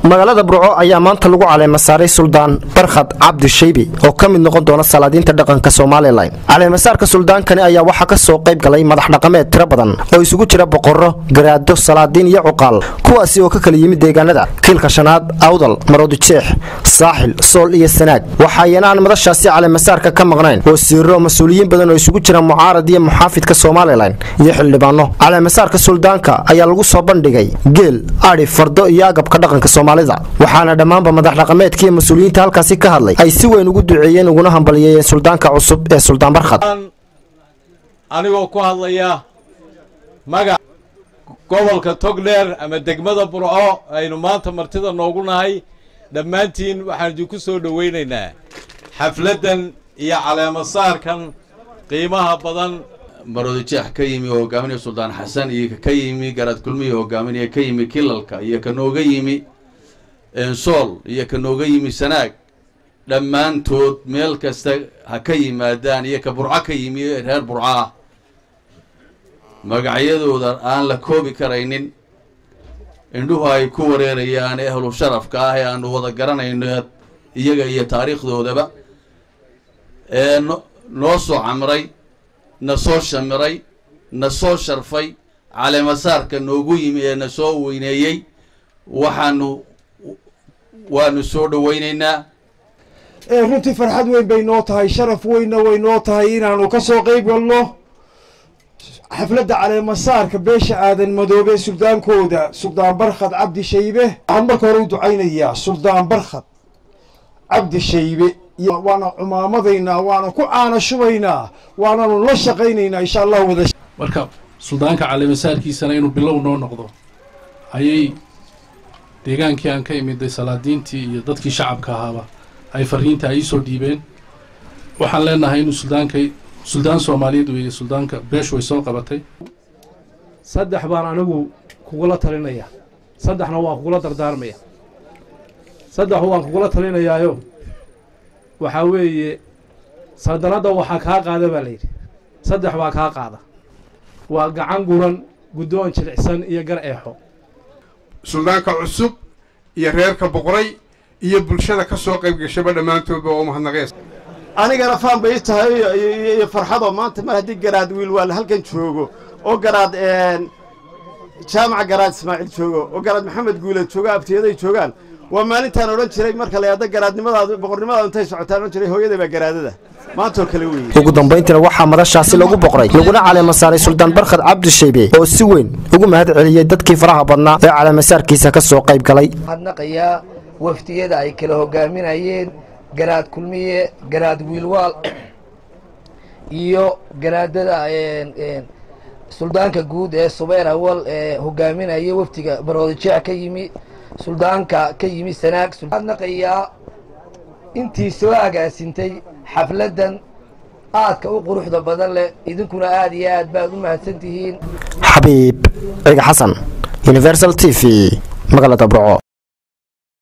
magaalada Burco ayaa maanta lagu caleema saaray Suldaan Barkhad Cabdi Shaybi oo ka mid noqon doona salaadiinta dhaqanka Soomaaliland. Caleema saarka suldaankani ayaa waxa ka soo qayb galay madax dhaqameed tiro badan oo isugu jira boqorro, garaado, salaadiin iyo cuqaal, kuwaasi oo ka kala yimid deegaanada Kiilka Shanaad, Awdal, Maroodi Jeex, Saaxil, Sool iyo Sanaag. Waxayna aan madashaasi caleema saarka ka maqnayn wasiirro, mas'uuliyiin badan oo isugu jira mucaarad iyo muxaafidka Soomaaliland iyo xildhibaano. Caleema saarka suldaanka ayaa lagu soo bandhigay geel, ari, fardo iyo agabka dhaqanka Soomaalida. waxaana dhamaanba madax dhaqameedkii mas'uuliyiinta halkaasi ka hadlay ay si weyn ugu duceeyeen uguna hambalyeeyeen suldaanka cusub ee Suldaan Barkhad. anigoo ku hadlaya magac gobolka Togdheer ama degmada Burco aynu maanta martida noogu nahay, dhammaantiin waxaan idinku soo dhaweynaynaa xafladan iyo caleema saarkan qiimaha badan. Maroodi Jeex ka yimi oo hogaaminaya Suldaan Xasan iyo ka yimi Garaad Kulmiye oo hogaaminaya ka yimi Kilalka iyo ka nooga yimi Sool iyo ka nooga yimi Sanaag, dhammaantood meel kasta ha ka yimaadaan iyo ka Burco ka yimi reer Burco magacyadooda aan la koobi karaynin, indhuhu ay ku wareerayaan ehlu sharafka ah ee aanu wada garanayno iyaga iyo taariikhdoodaba noo soo camray, na soo shamiray, na soo sharfay, caleema saarka noogu yimi ee na soo weyneeyey. waanu soo dhaweynaynaa. runtii farxad weyn bay noo tahay, sharaf weynna way noo tahay inaanu ka soo qayb galno xafladda caleema saarka beesha aadan madoobe suldaankooda Suldaan Barkhad Cabdi Shaybe. waxaan marka hore u ducaynayaa Suldaan Barkhad Cabdi Shaybe, waana cumaamadaynaa, waana ku caana shubaynaa, waananu la shaqaynaynaa insha Allah wada. marka suldaanka caleema saarkiisana inuu bilow noo noqdo ayay deegaankii aan ka imiday salaadiintii iyo dadkii shacabka ahaaba ay fariinta ay soo dhiibeen. waxaan leenahay inuu suldaan Soomaaliyeed weeye, suldaanka beeshu way soo qabatay. saddex baan anigu kugula talinaya, saddexna waan kugula dardaarmaya. saddex waan kugula talinayaayo waxaa weeye sandanada waxaa kaa qaada baa layidhi, saddex baa kaa qaada, waa gacan guran, guddoon jilicsan iyo gar eexo. suldaanka cusub iyo reerka boqoray iyo bulshada ka soo qayb gashaba dhammaantoodba oo mahadnaqeys. anigana faan bay tahay iyo farxado maanta mar haddii garaad wiilwaal halkan joogo oo garaad jaamaca garaad Ismaaciil joogo oo garaad Maxamed Guuleed joogo, abtiyaday joogaan. waa maalintaan odhan jiray marka la yiraahdo garaadnimadaadu boqornimada intay socotaan odhan jiray hooyada baa garaadada maanta oo kale weeye. ugu dambeyntiina waxaa madashaasi lagu boqray laguna caleema saaray Suldaan Barkhad Cabdi Shaybe oo si weyn ugu mahad celiyay dadkii faraha badnaa ee caleema saarkiisa ka soo qayb galay. hadnaqaya waftiyada ay kala hogaaminayeen Garaad Kulmiye, Garaad Wiilwaal iyo garaadada suldaanka guud ee Subayr Awal ee hogaaminaya waftiga Maroodi Jeex ka yimi, suldaanka ka yimi Sanaag. hadnaqaya intii soo agaasintay xafladan aadka u quruxda badan leh, idinkuna aad iyo aad baad u mahadsantihiin. Xabiib Ciga Xasan, Universal TV, magaalada Burco.